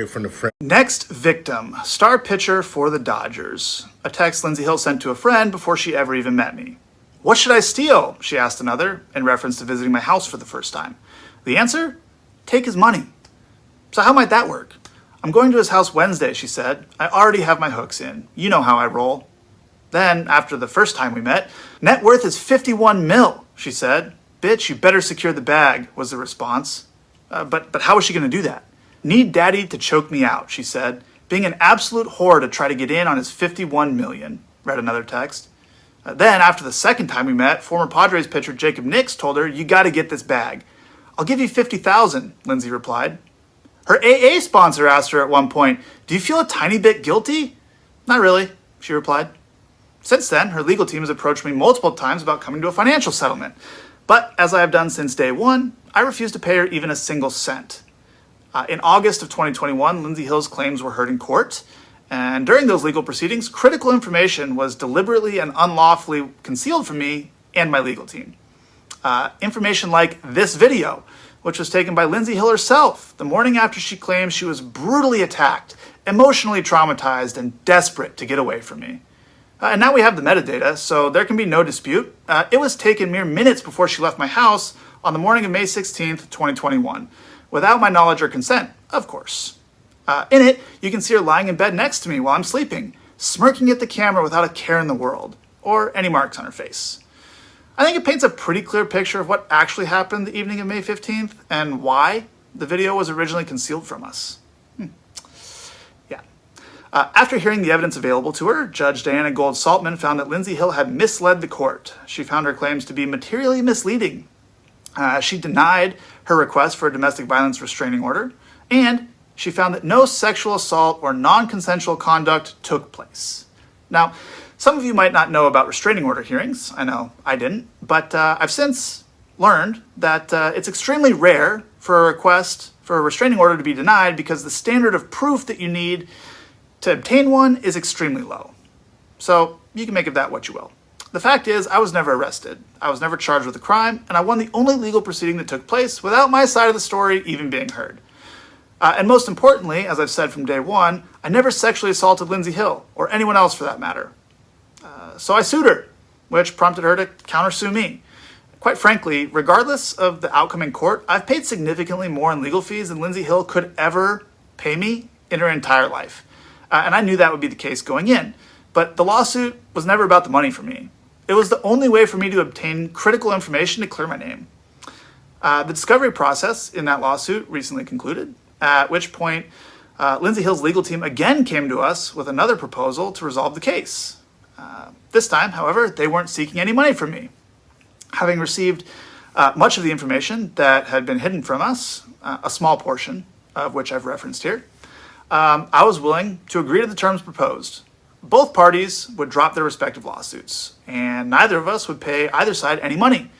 from the friend. Next victim, star pitcher for the Dodgers. A text Lindsey Hill sent to a friend before she ever even met me. What should I steal? She asked another, in reference to visiting my house for the first time. The answer? Take his money. So how might that work? I'm going to his house Wednesday, she said. I already have my hooks in. You know how I roll. Then, after the first time we met, net worth is 51 mil, she said. Bitch, you better secure the bag, was the response. But how is she going to do that? Need daddy to choke me out, she said. Being an absolute whore to try to get in on his 51 million, read another text. Then, after the second time we met, former Padres pitcher Jacob Nix told her, you got to get this bag. I'll give you 50,000, Lindsay replied. Her AA sponsor asked her at one point, do you feel a tiny bit guilty? Not really, she replied. Since then, her legal team has approached me multiple times about coming to a financial settlement. But, as I have done since day one, I refuse to pay her even a single cent. In August of 2021, Lindsey Hill's claims were heard in court, and during those legal proceedings, critical information was deliberately and unlawfully concealed from me and my legal team. Information like this video, which was taken by Lindsey Hill herself the morning after she claimed she was brutally attacked, emotionally traumatized, and desperate to get away from me. And now we have the metadata, so there can be no dispute. It was taken mere minutes before she left my house on the morning of May 16th, 2021. Without my knowledge or consent, of course. In it, you can see her lying in bed next to me while I'm sleeping, smirking at the camera without a care in the world, or any marks on her face. I think it paints a pretty clear picture of what actually happened the evening of May 15th, and why the video was originally concealed from us. After hearing the evidence available to her, Judge Diana Gold-Saltman found that Lindsey Hill had misled the court. She found her claims to be materially misleading. She denied her request for a domestic violence restraining order, and she found that no sexual assault or non-consensual conduct took place. Now, some of you might not know about restraining order hearings. I know I didn't, but I've since learned that it's extremely rare for a request for a restraining order to be denied because the standard of proof that you need to obtain one is extremely low. So you can make of that what you will. The fact is, I was never arrested. I was never charged with a crime, and I won the only legal proceeding that took place without my side of the story even being heard. And most importantly, as I've said from day one, I never sexually assaulted Lindsey Hill, or anyone else for that matter. So I sued her, which prompted her to countersue me. Quite frankly, regardless of the outcome in court, I've paid significantly more in legal fees than Lindsey Hill could ever pay me in her entire life. And I knew that would be the case going in. But the lawsuit was never about the money for me. It was the only way for me to obtain critical information to clear my name. The discovery process in that lawsuit recently concluded, at which point Lindsey Hill's legal team again came to us with another proposal to resolve the case. This time, however, they weren't seeking any money from me. Having received much of the information that had been hidden from us, a small portion of which I've referenced here, I was willing to agree to the terms proposed. Both parties would drop their respective lawsuits, and neither of us would pay either side any money.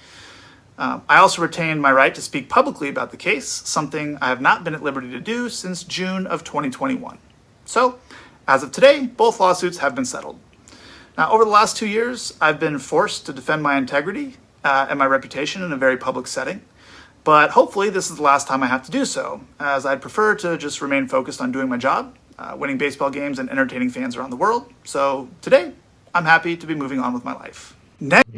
I also retained my right to speak publicly about the case, something I have not been at liberty to do since June of 2021. So, as of today, both lawsuits have been settled. Now, over the last 2 years, I've been forced to defend my integrity and my reputation in a very public setting. But hopefully this is the last time I have to do so, as I'd prefer to just remain focused on doing my job, winning baseball games and entertaining fans around the world. So today, I'm happy to be moving on with my life. Damn,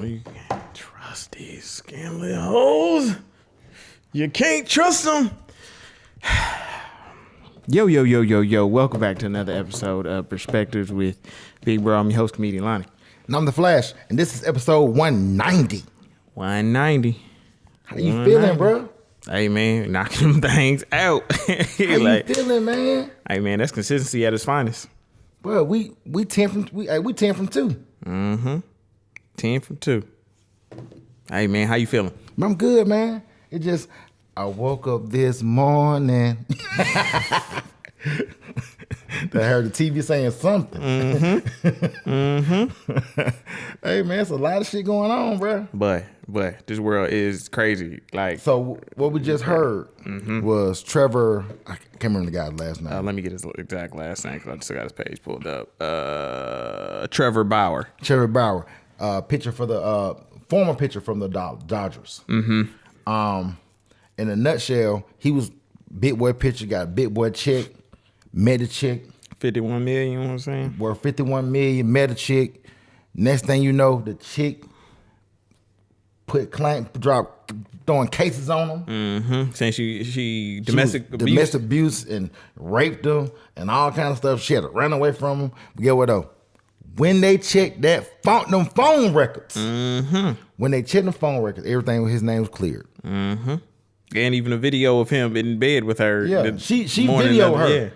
you can't trust these scandalous hoes. You can't trust them. Yo. Welcome back to another episode of Perspectives with Big Bro. I'm your host, comedian Lonnie. And I'm The Flash, and this is episode 190. 190. How you feeling, bro? Hey, man, knocking them things out. How you feeling, man? Hey, man, that's consistency at its finest. Bro, we 10 from 2. Mm-hmm. 10 from 2. Hey, man, how you feeling? I'm good, man. It just, I woke up this morning. I heard the TV saying something. Hey, man, it's a lot of shit going on, bro. But this world is crazy. Like, so what we just heard was Trevor. I can't remember the guy's last name. Let me get his exact last name because I just got his page pulled up. Trevor Bauer. Trevor Bauer, pitcher for the former pitcher from the Dodgers. Mm-hmm. In a nutshell, he was big boy pitcher, got a big boy check, met a chick. 51 million, you know what I'm saying? Worth 51 million, met a chick. Next thing you know, the chick throwing cases on him. Mm-hmm. Saying she domestic abuse and raped him and all kind of stuff. She had to run away from him. But get what though? When they checked them phone records, when they checked the phone records, everything with his name was cleared. Mm-hmm. And even a video of him in bed with her. Yeah, she videoed her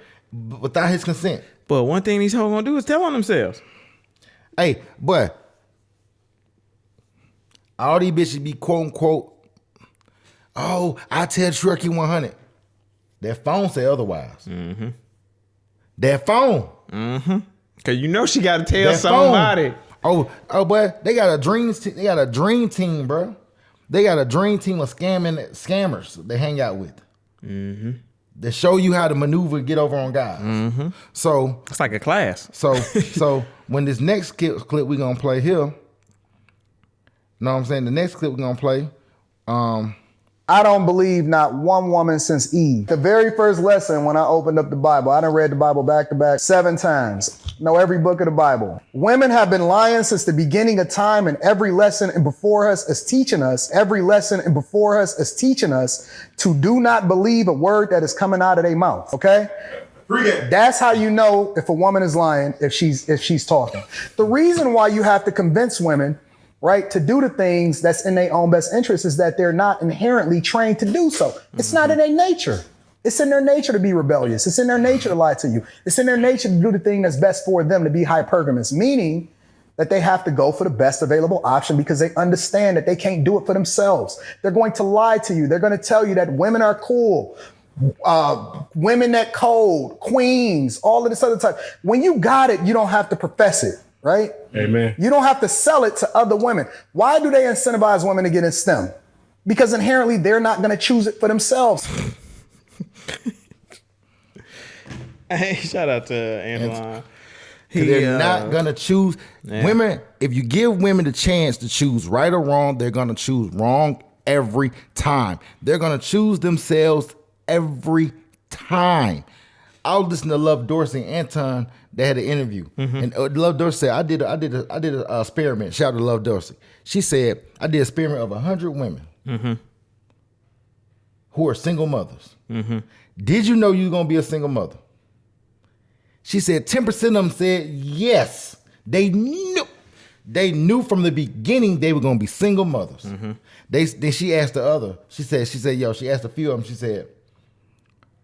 without his consent. But one thing these hoes gonna do is tell on themselves. Hey, boy, all these bitches be quote unquote, oh, I tell Shrek 100. That phone say otherwise. Mm-hmm. That phone. Mm-hmm. Cause you know she gotta tell somebody. Oh, boy, they got a dream team, bro. They got a dream team of scammers they hang out with. Mm-hmm. They show you how to maneuver, get over on guys. Mm-hmm. So it's like a class. So when this next clip we're gonna play here, know what I'm saying? The next clip we're gonna play, I don't believe not one woman since Eve. The very first lesson when I opened up the Bible, I done read the Bible back to back 7 times. Know every book of the Bible. Women have been lying since the beginning of time, and every lesson and before us is teaching us, to do not believe a word that is coming out of their mouth, okay? That's how you know if a woman is lying, if she's talking. The reason why you have to convince women, right, to do the things that's in their own best interest is that they're not inherently trained to do so. It's not in their nature. It's in their nature to be rebellious. It's in their nature to lie to you. It's in their nature to do the thing that's best for them, to be hypergamous, meaning that they have to go for the best available option because they understand that they can't do it for themselves. They're going to lie to you. They're going to tell you that women are cool, women that cold, queens, all of this other type. When you got it, you don't have to profess it. Right? Amen. You don't have to sell it to other women. Why do they incentivize women to get in STEM? Because inherently they're not going to choose it for themselves. Hey, shout out to Antoine. They're not going to choose. Women, if you give women the chance to choose right or wrong, they're going to choose wrong every time. They're going to choose themselves every time. I was listening to Love Dorsey and Anton. They had an interview, and Love Dorsey said, "I did an experiment." Shout out to Love Dorsey. She said, "I did an experiment of 100 women who are single mothers. Did you know you were gonna be a single mother?" She said 10% of them said yes. They knew from the beginning they were gonna be single mothers. Then she asked the other. She said, she asked a few of them. She said,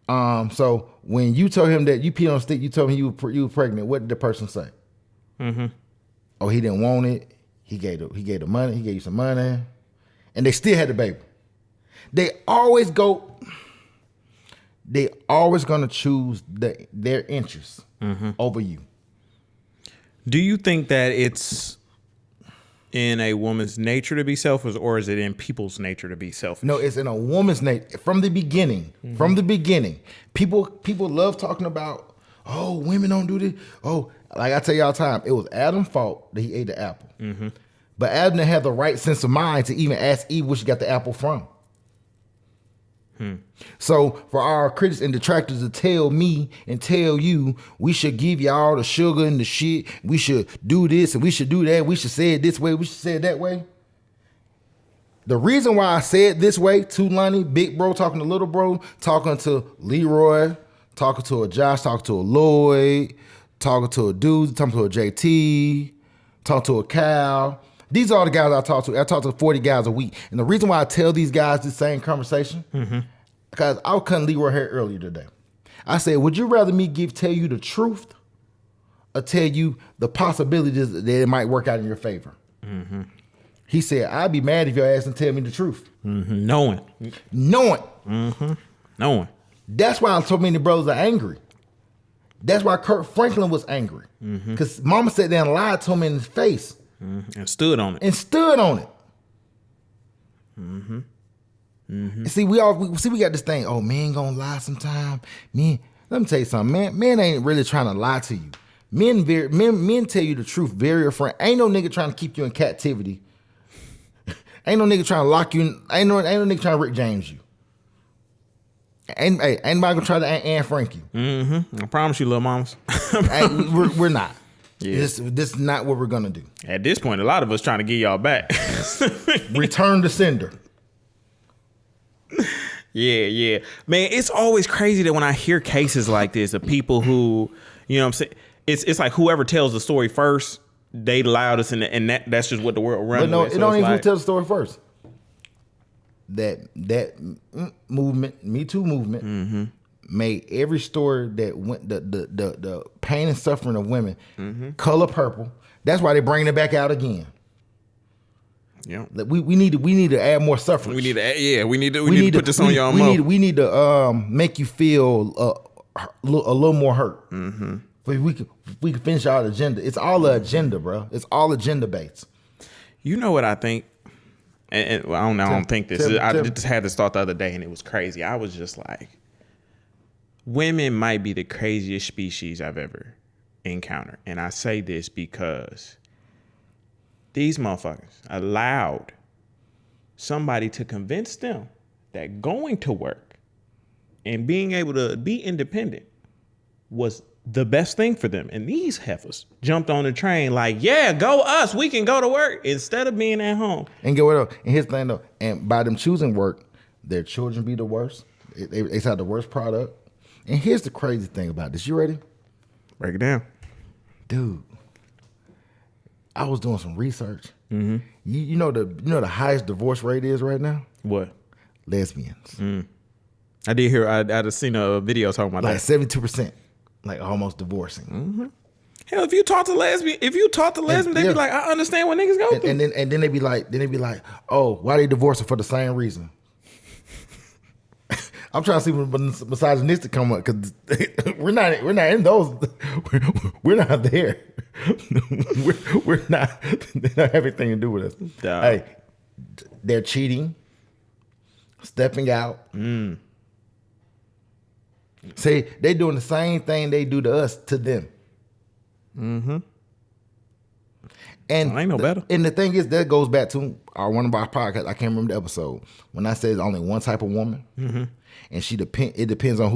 so when you told him that you peed on a stick, you told him you were pregnant. What did the person say? Oh, he didn't want it. He gave the money. He gave you some money, and they still had the baby. They always gonna choose their interests over you. Do you think that it's in a woman's nature to be selfish, or is it in people's nature to be selfish? No, it's in a woman's nature. From the beginning, people love talking about, oh, women don't do this. Oh, like I tell you all the time, it was Adam's fault that he ate the apple. But Adam didn't have the right sense of mind to even ask Eve where she got the apple from. So for our critics and detractors to tell me and tell you, we should give y'all the sugar and the shit, we should do this and we should do that, we should say it this way, we should say it that way. The reason why I say it this way to Lonnie, big bro talking to little bro, talking to Leroy, talking to a Josh, talking to a Lloyd, talking to a dude, talking to a JT, talking to a Cal. These are the guys I talk to. I talk to 40 guys a week. And the reason why I tell these guys the same conversation, because I was cutting Leroy hair earlier today. I said, would you rather me tell you the truth or tell you the possibilities that it might work out in your favor? He said, I'd be mad if your ass didn't tell me the truth. Knowing. That's why I told many brothers are angry. That's why Kirk Franklin was angry. Because mama sat there and lied to him in his face. And stood on it. See, we got this thing. Oh, men gonna lie sometime. Men, let me tell you something. Men ain't really trying to lie to you. Men tell you the truth very upfront. Ain't no nigga trying to keep you in captivity. Ain't no nigga trying to lock you in. Ain't no nigga trying to Rick James you. Ain't nobody gonna try to Anne Frank you. I promise you, little mamas. We're not. Yeah. This is not what we're gonna do. At this point, a lot of us trying to get y'all back. Return to sender. Yeah. Man, it's always crazy that when I hear cases like this of people who, you know what I'm saying, it's like whoever tells the story first, they the loudest, and that's just what the world runs But no, with. it don't even tell the story first. That movement, Me Too movement, made every story that went the pain and suffering of women color purple. That's why they bring it back out again. Yeah, we need to add more suffrage. We need to put this on y'all. We need to make you feel a little more hurt. But we can finish our agenda. It's all the agenda, bro. It's all agenda based. You know what I think? And I don't think this. I just had this thought the other day, and it was crazy. I was just like, women might be the craziest species I've ever encountered. And I say this because these motherfuckers allowed somebody to convince them that going to work and being able to be independent was the best thing for them. And these heifers jumped on the train like, yeah, go us. We can go to work instead of being at home. And get what else? And here's the thing though. And by them choosing work, their children be the worst. They have the worst product. And here's the crazy thing about this. You ready? Break it down. Dude, I was doing some research. You know the highest divorce rate is right now? What? Lesbians. I did hear. I'd seen a video talking about like that. 72%, like almost divorcing. Hell, if you talk to lesbian, they be like, I understand what niggas go through. And then they be like, oh, why they divorcing for the same reason? I'm trying to see when misogynistic come up because we're not in those. We're not there. we're not. They don't have anything to do with us. Duh. Hey, they're cheating, stepping out. See, they doing the same thing they do to us to them. And ain't no better. And the thing is, that goes back to one of our podcasts. I can't remember the episode when I said there's only one type of woman, and it depends on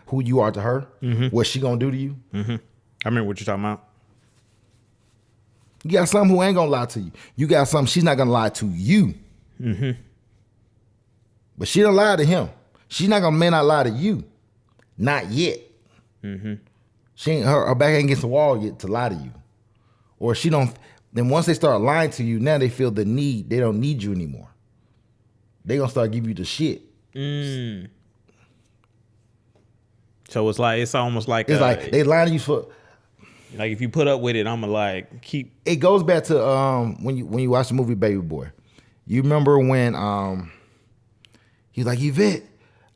who you are to her, what she gonna do to you. I remember what you're talking about. You got some who ain't gonna lie to you. You got some she's not gonna lie to you. But she don't lie to him. She's not gonna may not lie to you. Not yet. She ain't her back ain't against the wall yet to lie to you. Or she don't. Then once they start lying to you, now they feel the need. They don't need you anymore. They gonna start giving you the shit. So it's almost like like they lying to you for. Like if you put up with it, I'ma like keep. It goes back to when you watch the movie Baby Boy. You remember when he's like, Yvette,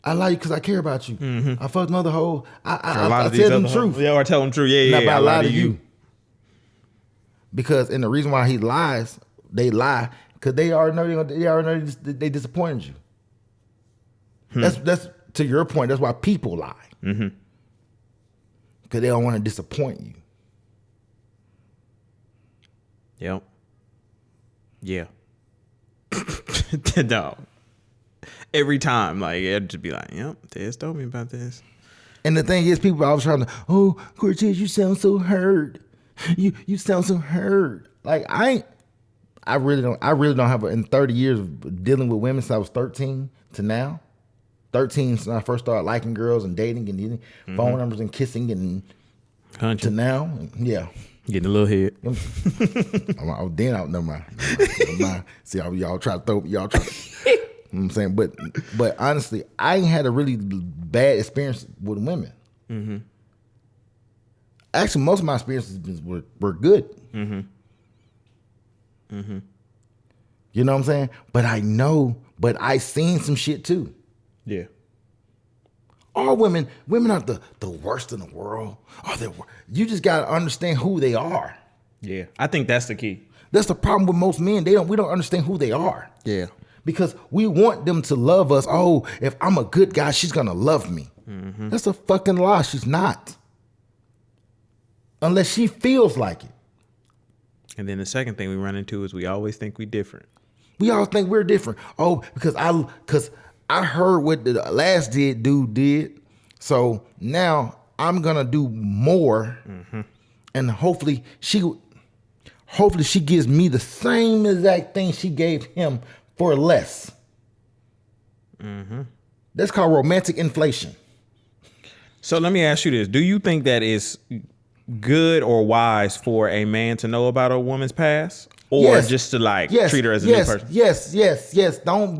I like you because I care about you. I fucked another hoe. I tell them the truth. Yeah, or tell them the truth. Yeah. Not I lie to you. Because and the reason why he lies, they lie because they already know they disappointed you. That's to your point. That's why people lie. Because they don't want to disappoint you. Yep. Yeah. No. Every time, like it'd just be like, "Yep, Tez told me about this." And the thing is, people always trying to, "Oh, Cortez, you sound so hurt. You sound so hurt." Like I really don't have in 30 years of dealing with women since I was 13 to now. 13 since I first started liking girls and dating and getting phone numbers and kissing and Hunching. to now, yeah. Getting a little head. Then I never mind. See, y'all try to throw y'all try. You know what I'm saying, but honestly, I ain't had a really bad experience with women. Actually, most of my experiences were good. You know what I'm saying? But I seen some shit too. Yeah. All women aren't the worst in the world. You just gotta understand who they are. Yeah. I think that's the key. That's the problem with most men. We don't understand who they are. Yeah. Because we want them to love us. Oh, if I'm a good guy, she's gonna love me. That's a fucking lie. She's not. Unless she feels like it. And then the second thing we run into is we always think we different. We all think we're different. Oh, because I heard what the last dude did. So now I'm gonna do more, and hopefully she gives me the same exact thing she gave him for less. That's called romantic inflation. So let me ask you this: do you think that is good or wise for a man to know about a woman's past, or just to treat her as a new person? Yes. Don't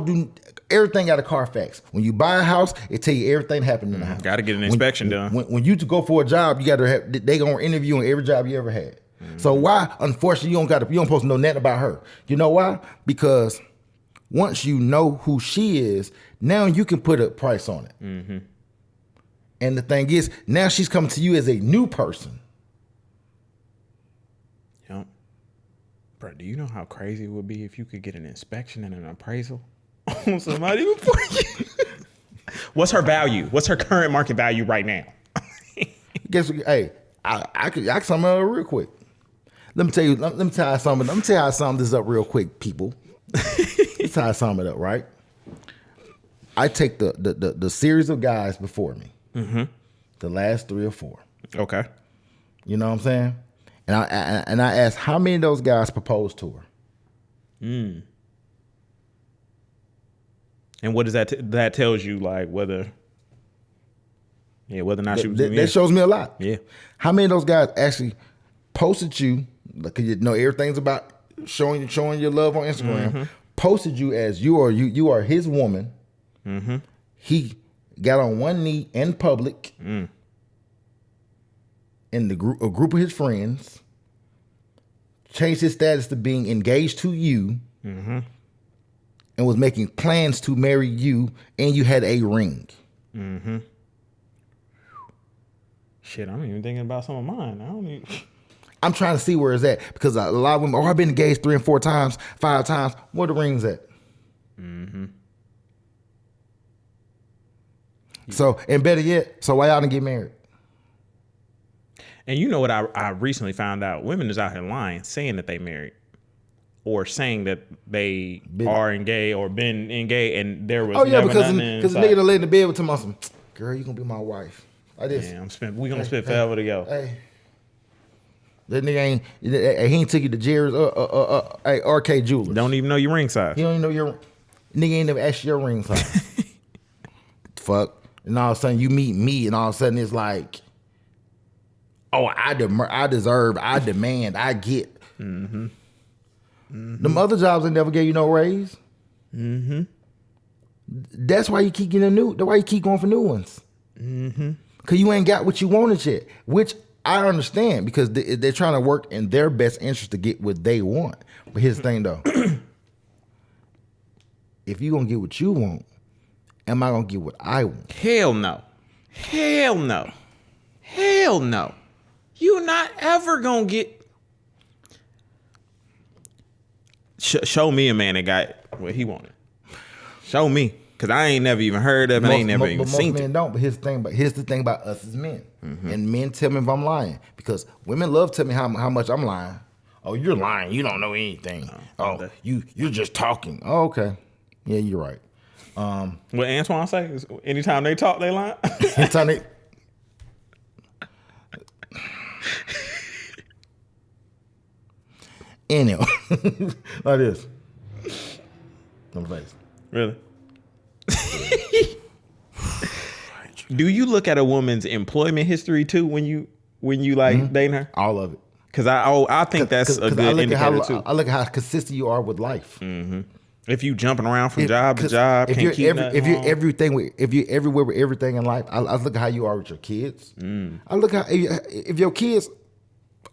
do everything out of Carfax. When you buy a house, it tell you everything happened in the house. Got to get an inspection done. When you to go for a job, you got to have they gonna interview on every job you ever had. So why? Unfortunately, you don't supposed to know nothing about her. You know why? Because once you know who she is, now you can put a price on it. And the thing is, now she's coming to you as a new person. Yep. Bro, do you know how crazy it would be if you could get an inspection and an appraisal on somebody before you? What's her value? What's her current market value right now? Guess what? Hey, I can sum it up real quick. Let me tell you how I sum this up real quick, people. That's how I sum it up, right? I take the series of guys before me. The last 3 or 4. Okay. You know what I'm saying? And I asked how many of those guys proposed to her. And what does that tells you, like whether or not she was? That shows me a lot. Yeah. How many of those guys actually posted you? Like, you know, everything's about showing your love on Instagram. Posted you as you are his woman. He got on one knee in public in a group of his friends, changed his status to being engaged to you, and was making plans to marry you, and you had a ring. Shit, I'm even thinking about some of mine. I'm trying to see where it's at, because a lot of women, I've been engaged 3 and 4 times, 5 times. Where the rings at? So, and better yet, so why y'all didn't get married? And you know what I recently found out? Women is out here lying, saying that they married, or saying that they are engaged or been engaged, and there was because a nigga done laid in the bed with him, awesome. Girl, you gonna be my wife. Like this. Yeah, we gonna spend forever together. Hey, that nigga he ain't took you to Jerry's RK Jewelers. Don't even know your ring size. He don't even know your nigga ain't never asked you your ring size. Fuck. And all of a sudden you meet me, and all of a sudden it's like, oh, I deserve, I demand, I get. Them other jobs that never gave you no raise. That's why you keep getting that's why you keep going for new ones. Cause you ain't got what you wanted yet, which I understand, because they're trying to work in their best interest to get what they want. But here's the thing though. If you gonna get what you want, am I gonna get what I want? Hell no. Hell no. Hell no. You're not ever gonna get. Show me a man that got what he wanted. Show me, cause I ain't never even heard of it. I ain't never even seen it. Most men don't. But here's the thing about us as men. And men tell me if I'm lying, because women love telling me how much I'm lying. Oh, you're lying. You don't know anything. You're just talking. Oh, okay. Yeah, you're right. What Antoine say is anytime they talk, they lie. Anytime they. Anyway, like this. No face. Really? Do you look at a woman's employment history too when you dating her? All of it. Because I think that's a good indicator too. I look at how consistent you are with life. If you jumping around from job to job, if you're everywhere with everything in life, I look at how you are with your kids. I look at if your kids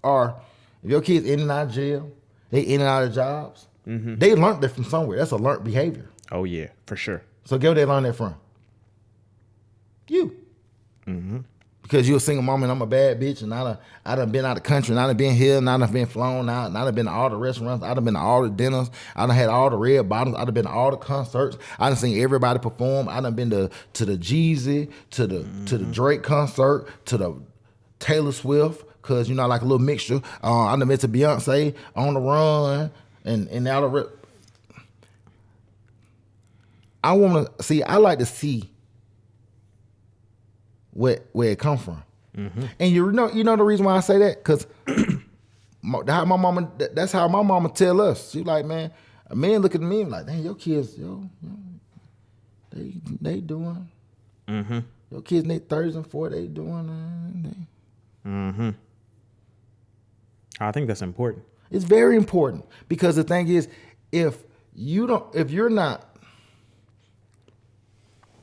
in and out of jail, they in and out of jobs. They learned that from somewhere. That's a learned behavior. Oh yeah, for sure. So guess where they learned that from? You. Because you're a single mom and I'm a bad bitch, and I done been out of the country, and I done been here, and I done been flown out, and I done been to all the restaurants, I done been to all the dinners, I done had all the red bottoms, I done been to all the concerts, I done seen everybody perform, I done been to the Jeezy, to the Drake concert, to the Taylor Swift, cause like a little mixture. I done been to Beyonce, On the Run, and out of I want to see. I like to see where it come from. And you know the reason why I say that, because that's how my mama tell us. She like, man, a man look at me and like, dang, your kids, they doing. Your kids in their 30s and 40s, they doing. I think that's important. It's very important, because the thing is, if you're not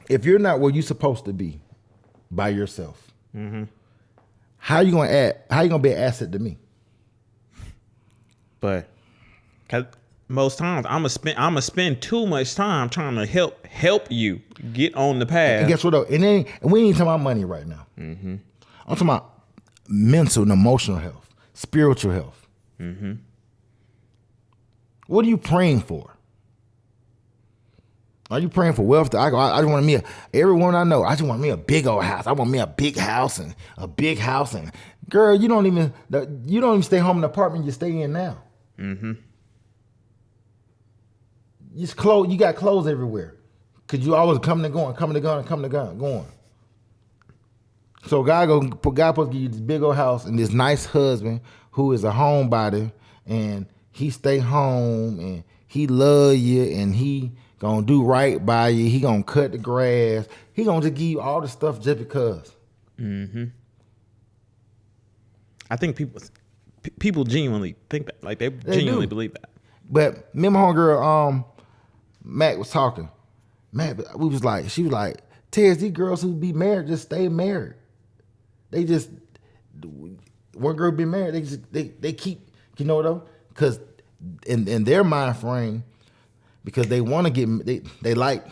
where you're supposed to be by yourself, how you gonna be an asset to me? But 'cause most times I'm gonna spend too much time trying to help you get on the path. And guess what though? And we ain't talking about money right now. I'm talking about mental and emotional health, spiritual health. What are you praying for? Are you praying for wealth? I just want me everyone I know. I just want me a big old house. I want me a big house and girl, you don't even stay home in the apartment you stay in now. You got clothes everywhere, cause you always coming and going. So God supposed to give you this big old house and this nice husband who is a homebody, and he stay home and he love you and he gonna do right by you. He gonna cut the grass. He gonna just give you all the stuff just because. I think people genuinely think that, like they genuinely believe that. But me and my homegirl, Mac was talking. Mac, she was like, Tez, these girls who be married just stay married. They just, one girl be married, they keep, you know though, because in their mind frame, because they want to get, they like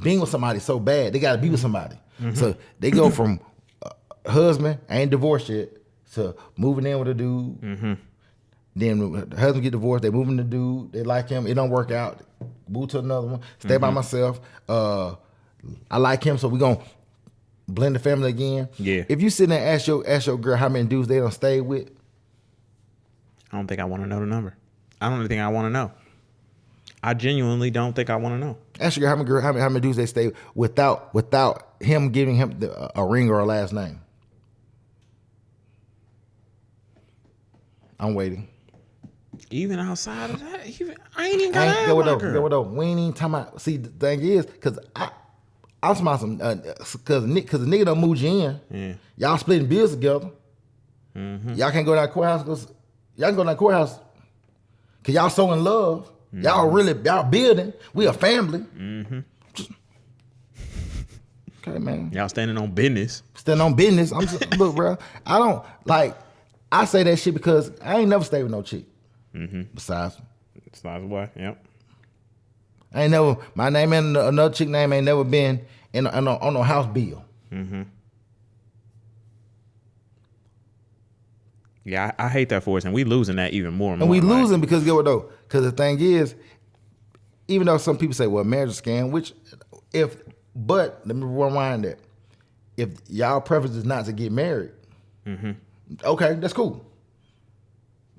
being with somebody so bad, they got to be with somebody. So they go from husband, ain't divorced yet, to moving in with a dude. Then the husband get divorced, they moving the dude, they like him, it don't work out, move to another one, stay by myself. I like him, so we gonna blend the family again. Yeah. If you sit there and ask your girl how many dudes they don't stay with, I don't think I want to know the number. I don't think I want to know. I genuinely don't think I want to know. Ask your girl how many dudes they stay without him giving him a ring or a last name. I'm waiting. Even outside of that, I ain't even got to though. We ain't even talking about. See, the thing is, because I'm talking about some, because the nigga done moved you in. Yeah. Y'all splitting bills together. Y'all can't go to that courthouse. Y'all can go to that courthouse because y'all so in love. Y'all building. We a family. Okay, man. Y'all standing on business. I'm just, look, bro. I say that shit because I ain't never stayed with no chick. Besides what? Yep. I ain't never, my name and another chick name ain't never been on no house bill. Yeah, I hate that for us, and we losing that even more and more. And we losing because get what though? Because the thing is, even though some people say, well, marriage is a scam, but let me rewind that. If y'all preference is not to get married, okay, that's cool.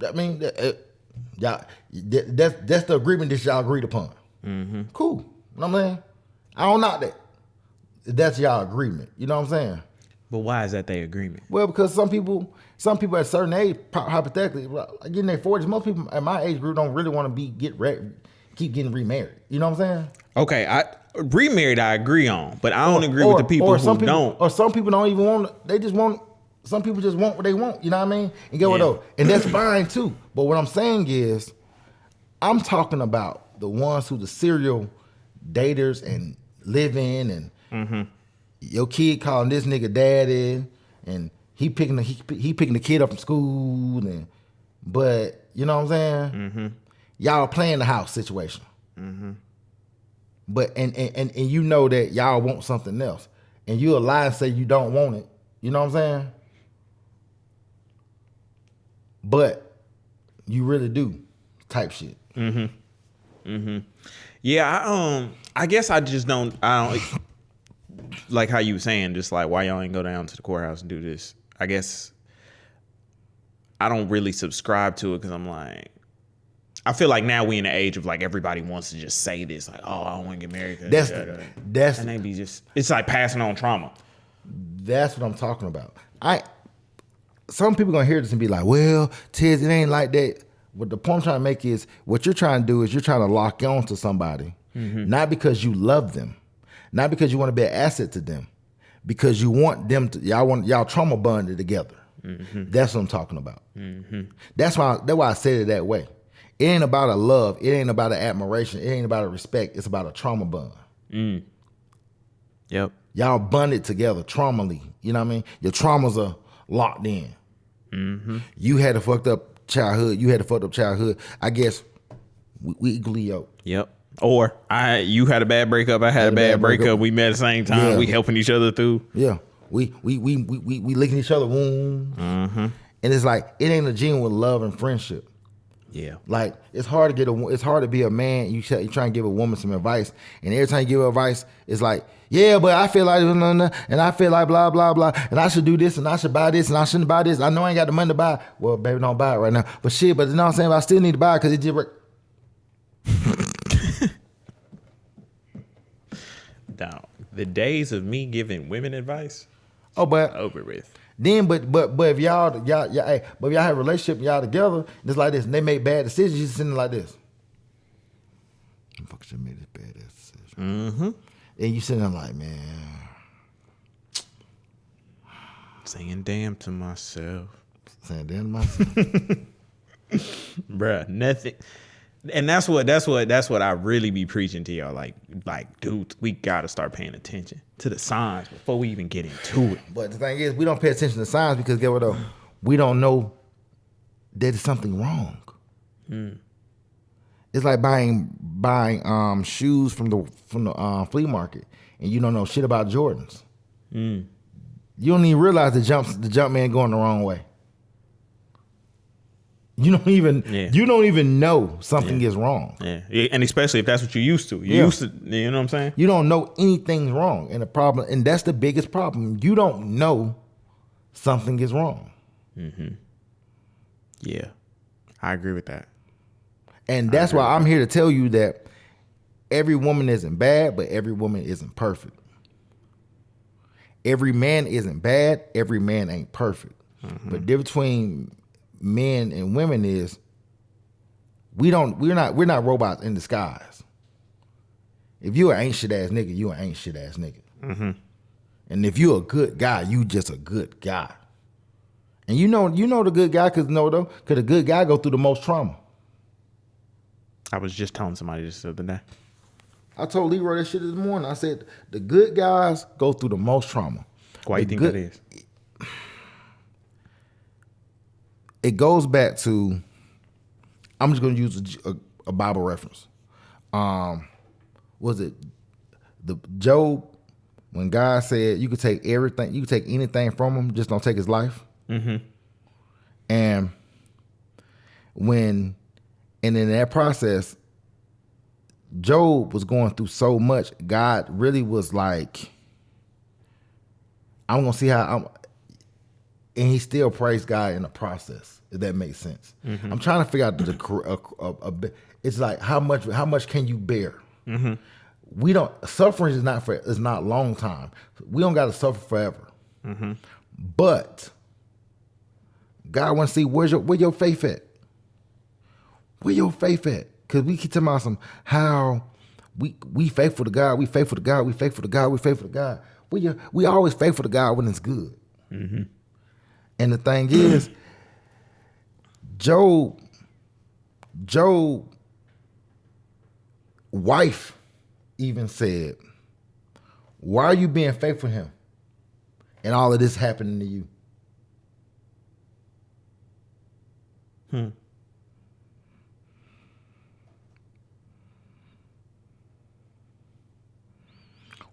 I mean, y'all, that's the agreement that y'all agreed upon. Cool. You know what I'm saying? I don't knock that. That's y'all agreement. You know what I'm saying? But why is that their agreement? Well, because some people at a certain age, hypothetically, like in their 40s, most people at my age group don't really want to keep getting remarried. You know what I'm saying? Okay, remarried I agree on, but I don't agree with the people who don't. Or some people don't even want. They just want. Some people just want what they want. You know what I mean? And get what though? And that's fine too. But what I'm saying is, I'm talking about the ones who the serial daters and live in, and your kid calling this nigga daddy, and he picking the kid up from school, but you know what I'm saying? Y'all playing the house situation. But and you know that y'all want something else, and you lie and say you don't want it. You know what I'm saying? But you really do, type shit. Yeah, I guess I don't like how you were saying, just like why y'all ain't go down to the courthouse and do this. I guess I don't really subscribe to it because I'm like, I feel like now we in the age of like everybody wants to just say this, like, oh, I don't want to get married. That's and they be just, it's like passing on trauma. That's what I'm talking about. Some people gonna hear this and be like, well, Tiz, it ain't like that. What the point I'm trying to make is, what you're trying to do is you're trying to lock on to somebody, not because you love them, not because you want to be an asset to them, because you want them to, y'all trauma bonded together. That's what I'm talking about. That's why I said it that way. It ain't about a love. It ain't about an admiration. It ain't about a respect. It's about a trauma bond. Yep. Y'all bonded together traumally. You know what I mean? Your traumas are locked in. You had a fucked up childhood. You had a fucked up childhood. I guess we equally yoked. Yep. Or you had a bad breakup. I had a bad breakup. We met at the same time. Yeah. We helping each other through. Yeah. We licking each other wounds. And it's like, it ain't a genuine love and friendship. Yeah. Like, it's hard to be a man. You try and give a woman some advice, and every time you give her advice, it's like, yeah, but I feel like, and I feel like blah, blah, blah, and I should do this, and I should buy this, and I shouldn't buy this. I know I ain't got the money to buy. Well, baby, don't buy it right now. But shit, but you know what I'm saying? But I still need to buy it because it just work. Now, the days of me giving women advice, but over with. Then, but if y'all have a relationship, y'all together, just like this, and they make bad decisions, you sitting like this. Fuck, should made this bad ass decision. And you sitting there like, man, saying damn to myself. Bruh, nothing. And that's what I really be preaching to y'all. Like, dude, we gotta start paying attention to the signs before we even get into it. But the thing is, we don't pay attention to signs because get what though? We don't know that there's something wrong. It's like buying shoes from the flea market, and you don't know shit about Jordans. You don't even realize the jump man going the wrong way. You don't even know something is wrong. Yeah, and especially if that's what you're used to. You know what I'm saying? You don't know anything's wrong, and that's the biggest problem. You don't know something is wrong. Yeah, I agree with that. And that's why I'm here to tell you that every woman isn't bad, but every woman isn't perfect. Every man isn't bad. Every man ain't perfect. But the difference between men and women is we're not robots in disguise. If you an ain't shit ass nigga, you an ain't shit ass nigga. And if you a good guy, you just a good guy. And you know the good guy because the good guy go through the most trauma. I was just telling somebody this the other day. I told Leroy that shit this morning. I said the good guys go through the most trauma. Why you think that is? It goes back to, I'm just going to use a Bible reference. Was it the Job when God said you could take everything, you could take anything from him, just don't take his life? And in that process, Job was going through so much. God really was like, I'm going to see how and he still praised God in the process, if that makes sense. I'm trying to figure out it's like how much can you bear? Suffering is not long time. We don't got to suffer forever. But God wants to see where your faith at. Where your faith at? Because we keep talking about how we faithful to God, we faithful to God, we faithful to God, we faithful to God. We always faithful to God when it's good. And the thing is, Job wife even said, why are you being faithful to him? And all of this happening to you.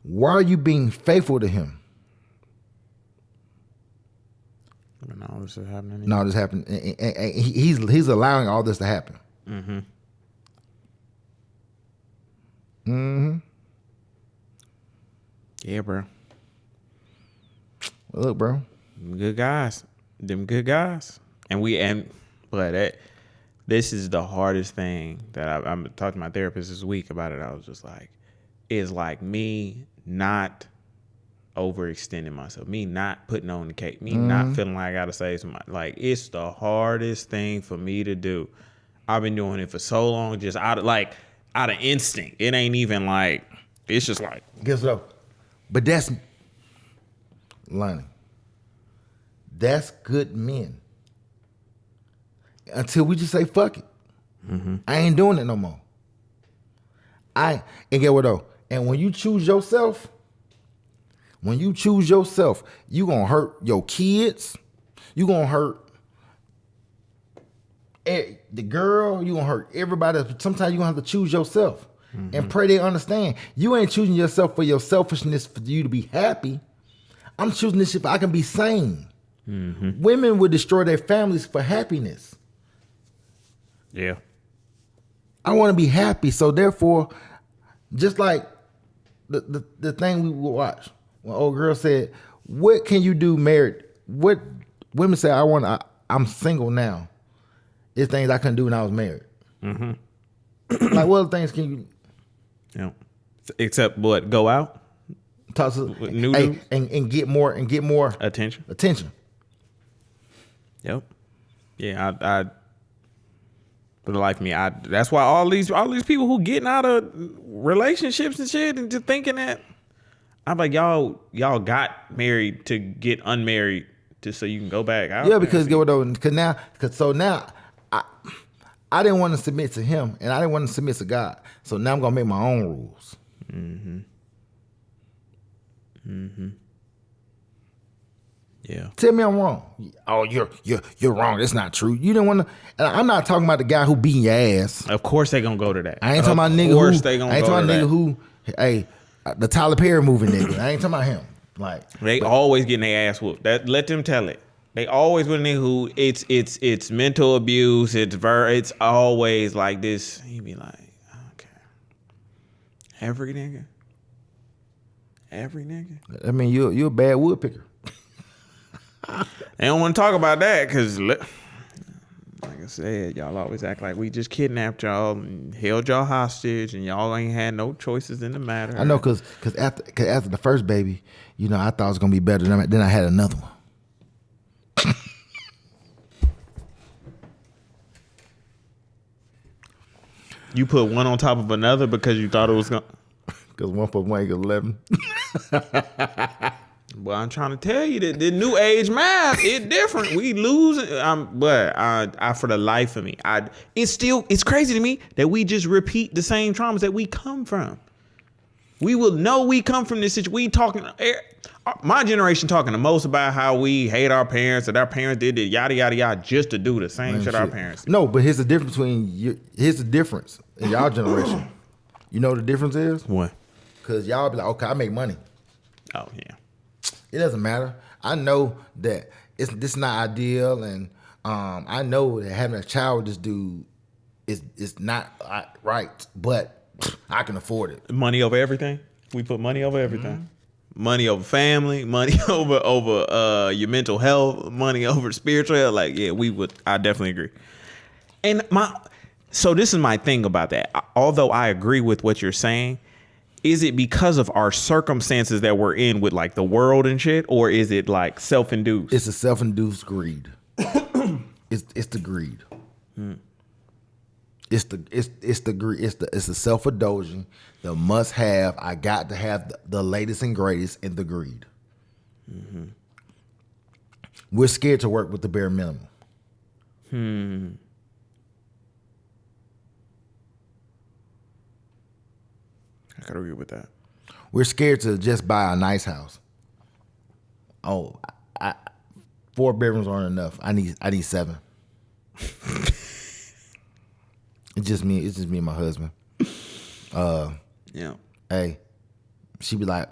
Why are you being faithful to him? When all this is happening. No, this happened. And he's allowing all this to happen. Yeah, bro. Look, bro. Them good guys. And but this is the hardest thing that I'm talking to my therapist this week about it. I was just like, it's like me not overextending myself, me not putting on the cake, me not feeling like I gotta say something. Like, it's the hardest thing for me to do. I've been doing it for so long, just out of instinct. It ain't even like, it's just like. Guess what? But that's, Lonnie, that's good men. Until we just say, fuck it. Mm-hmm. I ain't doing it no more. And get what though? And when you choose yourself, you gonna hurt your kids. You gonna hurt the girl. You gonna hurt everybody. Sometimes you gonna have to choose yourself and pray they understand. You ain't choosing yourself for your selfishness for you to be happy. I'm choosing this shit so I can be sane. Mm-hmm. Women would destroy their families for happiness. Yeah. I want to be happy, so therefore, just like the thing we would watch when old girl said, "What can you do married?" What women say, I'm single now. It's things I couldn't do when I was married. Mm-hmm. Like, what other things can you? Yeah. Except what? Go out, talk to new dudes? and get more attention. Yep. Yeah, I for the life of me, that's why all these people who getting out of relationships and shit and just thinking that, I'm like, y'all got married to get unmarried just so you can go back out. Yeah, because now I didn't want to submit to him and I didn't want to submit to God. So now I'm gonna make my own rules. Mm-hmm. Mm-hmm. Yeah. Tell me I'm wrong. Oh, you're wrong. That's not true. You didn't want to. And I'm not talking about the guy who beating your ass. Of course they gonna go to that. I ain't talking about nigga who. I ain't talking about nigga who. Hey, the Tyler Perry movie nigga. I ain't talking about him. Like, they always getting their ass whooped. Let them tell it. They always with a nigga who it's mental abuse. It's always like this. He be like, okay, every nigga. I mean, you're a bad woodpicker. They don't want to talk about that because, like I said, y'all always act like we just kidnapped y'all and held y'all hostage, and y'all ain't had no choices in the matter. I know, cause after the first baby, I thought it was gonna be better. Then I had another one. You put one on top of another because you thought it was gonna. Because 1 + 1 = 11. Well, I'm trying to tell you that the new age math is different. We losing. But I for the life of me, it's crazy to me that we just repeat the same traumas that we come from. We will know we come from this situation. We talking. My generation talking the most about how we hate our parents, that our parents did it, yada yada yada, just to do the same shit our parents did. No, but here's the difference here's the difference in y'all generation. You know what the difference is? What? Because y'all be like, okay, I make money. Oh yeah. It doesn't matter. I know that this not ideal, and I know that having a child with this dude is not right, but I can afford it. Money over everything. We put money over everything. Mm-hmm. Money over family. Money over your mental health. Money over spiritual health. Like, yeah, I definitely agree. And so this is my thing about that. Although I agree with what you're saying. Is it because of our circumstances that we're in with like the world and shit, or is it like self-induced? It's a self-induced greed. It's the greed. It's the greed. It's the self-indulging, the must-have. I got to have the latest and greatest in the greed. Mm-hmm. We're scared to work with the bare minimum. I could agree with that. We're scared to just buy a nice house. Oh, 4 bedrooms aren't enough. I need 7. It's just me and my husband. Yeah. Hey, she be like,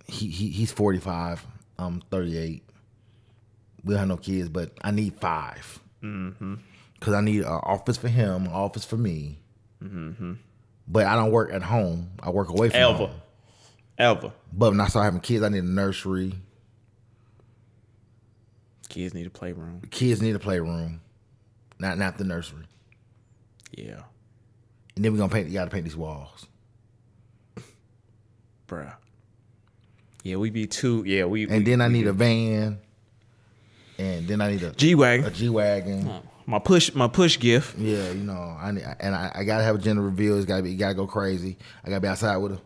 he's 45. I'm 38. We don't have no kids, but I need 5. Mm-hmm. Cause I need an office for him, an office for me. Mm-hmm. But I don't work at home. I work away from home. Ever. But when I start having kids, I need a nursery. Kids need a playroom. Kids need a playroom. Not the nursery. Yeah. And then we're gonna paint. You gotta paint these walls, bruh. Yeah, we be too. Yeah, we. And then I need a van, and then I need a G-Wagon. A G-Wagon. My push gift. Yeah, you know, I gotta have a gender reveal. It gotta go crazy. I gotta be outside with her.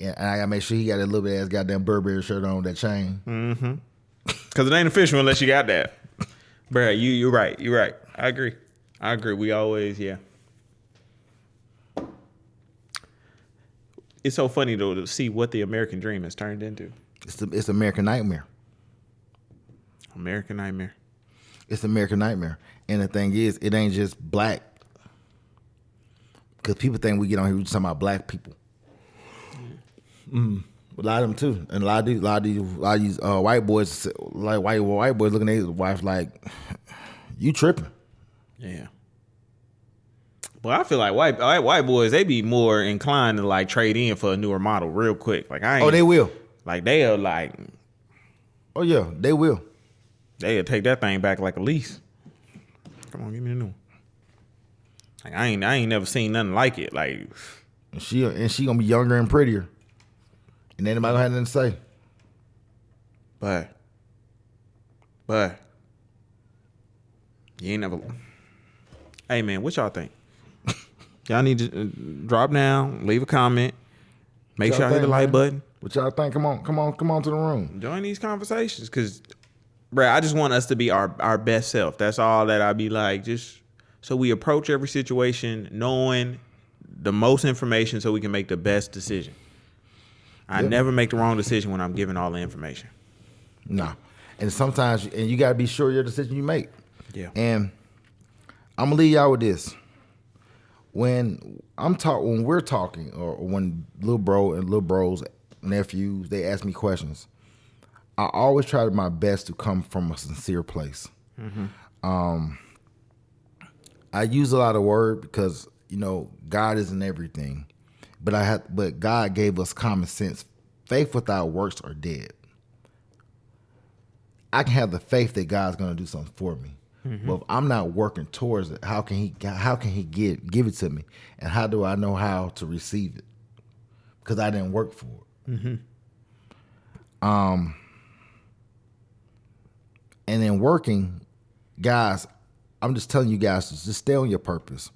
And I gotta make sure he got a little bit ass goddamn Burberry shirt on with that chain. Mm-hmm. Cause it ain't official unless you got that. Bruh, you're right. You're right. I agree. We always, yeah. It's so funny though to see what the American dream has turned into. It's American Nightmare. American Nightmare. It's American Nightmare. And the thing is, it ain't just black. Because people think we get on here, we talking about black people. A lot of them too. And a lot of these white boys, like white boys looking at his wife like, you tripping. Yeah. Well, I feel like white boys, they be more inclined to like trade in for a newer model real quick. Like they will. Like they are like. Oh yeah, they will. They'll take that thing back like a lease. Come on, give me a new one. Like I ain't never seen nothing like it. Like and she gonna be younger and prettier. And anybody gonna have nothing to say. But you ain't never. Hey man, what y'all think? Y'all need to drop down, leave a comment, make sure y'all hit the like button. What y'all think? Come on to the room. Join these conversations, cause, bruh, I just want us to be our best self. That's all that I be like. Just so we approach every situation knowing the most information, so we can make the best decision. I never make the wrong decision when I'm giving all the information. No, and sometimes you gotta be sure of your decision you make. Yeah. And I'm gonna leave y'all with this. When we're talking, or when little bros, nephews, they ask me questions, I always try my best to come from a sincere place. Mm-hmm. I use a lot of word because, you know, God isn't everything, but God gave us common sense. Faith without works are dead. I can have the faith that God's gonna do something for me. Mm-hmm. But if I'm not working towards it, how can he give it to me? And how do I know how to receive it? Because I didn't work for it. Mm-hmm. And in working, guys, I'm just telling you guys to just stay on your purpose.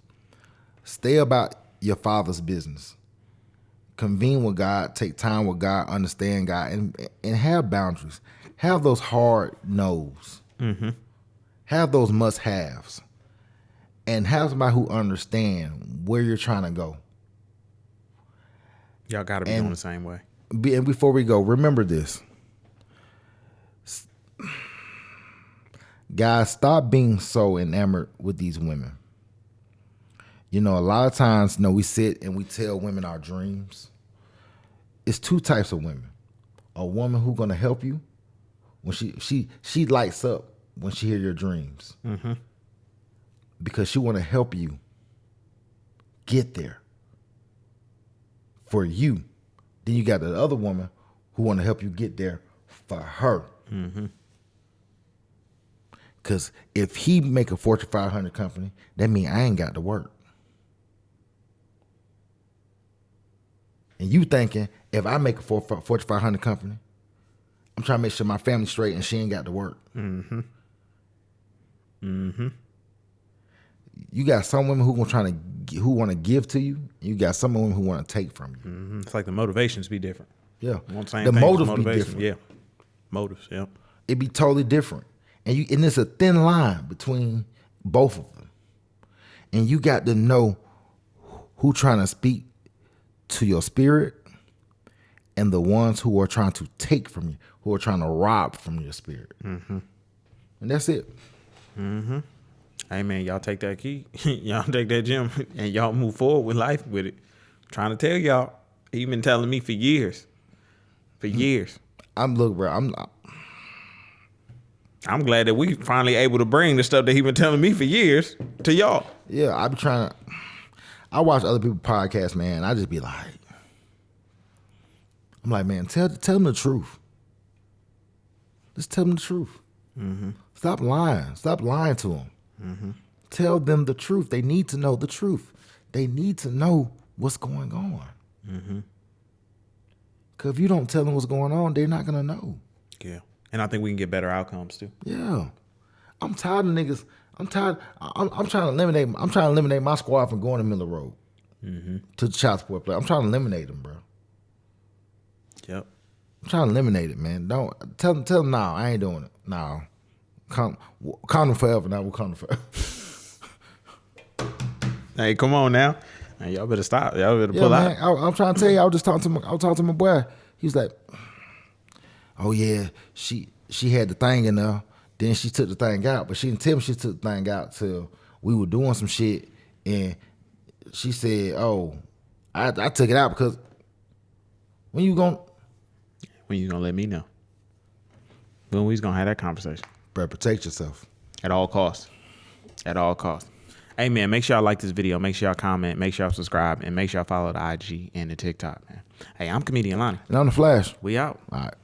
Stay about your Father's business. Convene with God, take time with God, understand God, and have boundaries. Have those hard no's. Mm-hmm. Have those must-haves, and have somebody who understand where you're trying to go. Y'all got to be on the same way. And before we go, remember this. Guys, stop being so enamored with these women. You know, a lot of times, you know, we sit and we tell women our dreams. It's two types of women. A woman who's going to help you when she lights up when she hear your dreams, mm-hmm. because she want to help you get there for you. Then you got the other woman who want to help you get there for her. Mm-hmm. Because if he make a Fortune 500 company, that means I ain't got to work. And you thinking, if I make a Fortune 500 company, I'm trying to make sure my family's straight and she ain't got to work. Mm-hmm. Mm-hmm. You got some women who want to give to you. You got some women who want to take from you. Mm-hmm. It's like the motivations be different. Yeah, the motives be different. Yeah, motives. Yeah, it be totally different, and there's a thin line between both of them, and you got to know who trying to speak to your spirit, and the ones who are trying to take from you, who are trying to rob from your spirit. Mm-hmm. And that's it. Mm-hmm. Hey man, y'all take that key, y'all take that gem, and y'all move forward with life with it. I'm trying to tell y'all, he been telling me for years. I'm glad that we finally able to bring the stuff that he been telling me for years to y'all. Yeah, I watch other people's podcasts, man. I just be like, I'm like, man, tell them the truth. Just tell them the truth. Mm-hmm. Stop lying. Stop lying to them. Tell them the truth. They need to know the truth. They need to know what's going on. Because if you don't tell them what's going on, they're not going to know. Yeah. And I think we can get better outcomes too. Yeah. I'm tired of niggas. I'm tired. I'm trying to eliminate. I'm trying to eliminate my squad from going to Miller Road to the child support play. I'm trying to eliminate them, bro. Yep. I'm trying to eliminate it, man. Don't tell them. No, I ain't doing it. No, condom forever. Now we're condom forever. Hey, come on now. Hey, y'all better stop. Y'all better pull out. I'm trying to tell you. I was talking to my boy. He was like, "Oh yeah, she had the thing in there. Then she took the thing out, but she didn't tell me she took the thing out till we were doing some shit. And she said, "Oh, I took it out because when you gonna let me know? When we gonna have that conversation? Bro, protect yourself at all costs. At all costs." Hey man, make sure y'all like this video. Make sure y'all comment. Make sure y'all subscribe, and make sure y'all follow the IG and the TikTok, man. Hey, I'm Comedian Lonnie. And I'm the Flash. We out. All right.